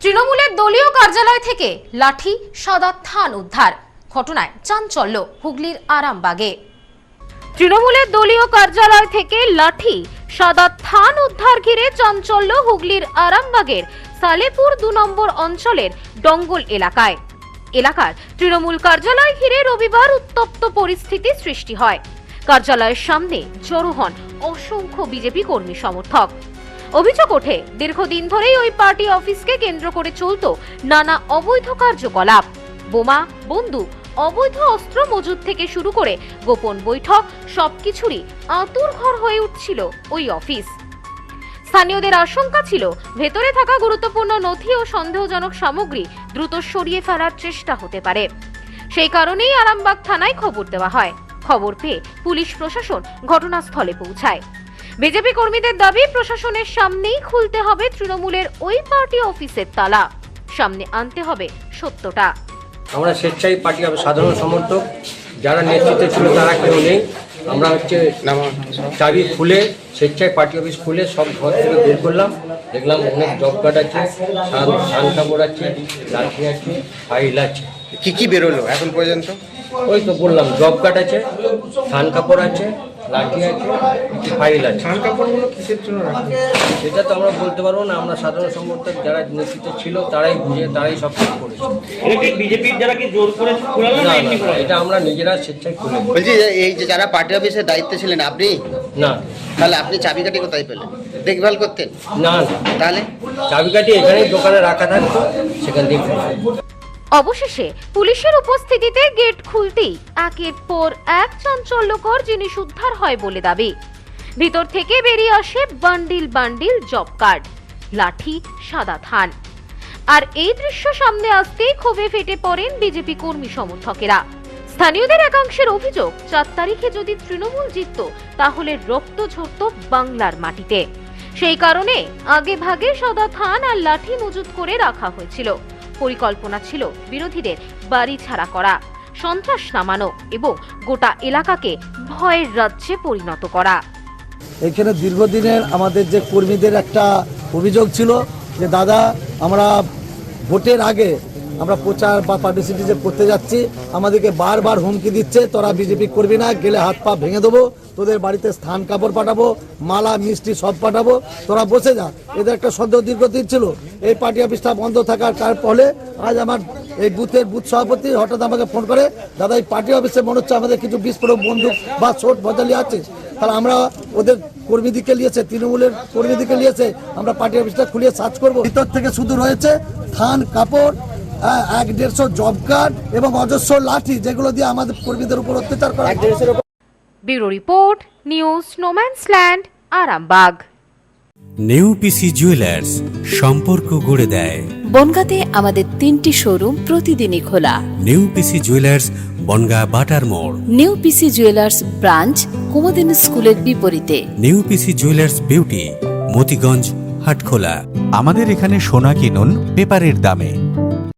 তৃণমূলের দলীয় কার্যালয় থেকে লাঠি সাদা থান উদ্ধার। ঘটনায় চাঞ্চল্য হুগলির আরামবাগে। তৃণমূলের দলীয় কার্যালয় থেকে লাঠি সাদা থান উদ্ধার ঘিরে চাঞ্চল্য হুগলির আরামবাগের সালেপুর ২ নম্বর অঞ্চলের ডঙ্গল এলাকার তৃণমূল কার্যালয় ঘিরে রবিবার উত্তপ্ত পরিস্থিতি সৃষ্টি হয়। কার্যালয়ের সামনে জড়ো হন অসংখ্য বিজেপি কর্মী সমর্থক। অভিযোগ ওঠে, দীর্ঘদিন ধরেই ওই পার্টি অফিসকে কেন্দ্র করে চলত নানা অবৈধ কার্যকলাপ। বোমা, বন্দুক, অবৈধ অস্ত্র মজুদ থেকে শুরু করে গোপন বৈঠক সবকিছুরই আঁতুড়ঘর হয়ে উঠছিল ওই অফিস। স্থানীয়দের আশঙ্কা ছিল, ভেতরে থাকা গুরুত্বপূর্ণ নথি ও সন্দেহজনক সামগ্রী দ্রুত সরিয়ে ফেলার চেষ্টা হতে পারে। সেই কারণেই আরামবাগ থানায় খবর দেওয়া হয়। খবর পেয়ে পুলিশ প্রশাসন ঘটনাস্থলে পৌঁছায়। বিজেপি কর্মীদের দাবি, প্রশাসনের সামনেই খুলতে হবে তৃণমূলের ওই পার্টি অফিসের তালা, সামনে আনতে হবে সত্যটা। আমরা স্বেচ্ছায় পার্টি সাধারণ সমর্থক, যারা নেতৃত্বে ছিল তারা কেউ নেই। আমরা চাবি খুলে স্বেচ্ছায় পার্টি অফিস খুলে সব ঘর থেকে বের করলাম। দেখলাম অনেক জব কার্ড আছে, ধান কাপড় আছে, লাঠি আছে, ফাইল আছে। কি কি বেরোলো এখন পর্যন্ত? ওই তো বললাম, জব কার্ড আছে, ধান কাপড় আছে, লাঠি আছে, ফাইল আছে। ধান কাপড়গুলো কিসের জন্য রাখা? সেটা তো আমরা বলতে পারবো না। আমরা সাধারণ সমর্থক, যারা নেতৃত্বে ছিল তারাই বুঝে, তারাই সব কিছু করেছে। বিজেপির যারা কি জোর করে খোলালো না এমনি করে? এটা আমরা নিজেরা স্বেচ্ছায় খুলে। বলছি এই যে যারা পার্টি অফিসের দায়িত্বে ছিলেন আপনি, না তাহলে আপনি চাবিকাঠি কোথায় পেলেন? দেখভাল করতেন? না, তাহলে চাবিকাঠি এখানেই দোকানে রাখা থাকতো, সেখান থেকে অবশেষে পুলিশের উপস্থিতিতে গেট খুলতেই একের পর এক চাঞ্চল্যকর জিনিস উদ্ধার হয় বলে দাবি। ভিতর থেকে বেরিয়ে আসে বান্ডিল বান্ডিল জব কার্ড, লাঠি, সাদা থান। আর এই দৃশ্য সামনে আসতেই ক্ষোভে ফেটে পড়েন বিজেপি কর্মী সমর্থকেরা। স্থানীয়দের একাংশের অভিযোগ, ৪ তারিখে যদি তৃণমূল জিতত তাহলে রক্ত ঝরত বাংলার মাটিতে। সেই কারণে আগে ভাগে সাদা থান আর লাঠি মজুত করে রাখা হয়েছিল। পরিকল্পনা ছিল বিরোধীদের বাড়ি ছাড়া করা, সন্ত্রাস নামানো এবং গোটা এলাকাকে ভয়ের রাজ্যে পরিণত করা। এখানে দীর্ঘদিনের আমাদের যে কর্মীদের একটা অভিযোগ ছিল যে দাদা, আমরা ভোটের আগে আমরা প্রচার বা পাবলিসিটি যে করতে যাচ্ছি, আমাদেরকে বারবার হুমকি দিচ্ছে, তোরা বিজেপি করবি না, গেলে হাত পা ভেঙে দেবো, তোদের বাড়িতে স্থান কাপড় পাঠাবো, মালা মিষ্টি সব পাঠাবো, তোরা বসে যা। এদের একটা সন্দেহ দীর্ঘদিন ছিল। এই পার্টি অফিসটা বন্ধ থাকার ফলে আজ আমার এই বুথের বুথ সভাপতি হঠাৎ আমাকে ফোন করে, দাদা এই পার্টি অফিসে মনে হচ্ছে আমাদের কিছু বিস্ফোরক বন্দুক বা ছোট বজালি আছে। তাহলে আমরা ওদের কর্মীদিকে নিয়েছে, তৃণমূলের কর্মীদিকে নিয়েছে, আমরা পার্টি অফিসটা খুলিয়ে সার্চ করবো। ভিতর থেকে শুধু রয়েছে থান কাপড়, ১-১৫০ জব কার্ড এবং অজস্র লাঠি, যেগুলো দিয়ে আমাদের কর্মীদের উপর অত্যাচার করা। Bureau report, news no man's land, Arambagh. New PC jewellers, সম্পর্ক গড়ে দেয়। বনগাঁতে আমাদের 3টি শোরুম প্রতিদিনই খোলা। New PC jewellers, Bongaon Batar Mor. New PC jewellers branch, Kumudini স্কুলের বিপরীতে। New PC jewellers beauty, Motiganj, Hatkhola. আমাদের এখানে সোনা কিনুন পেপারের দামে।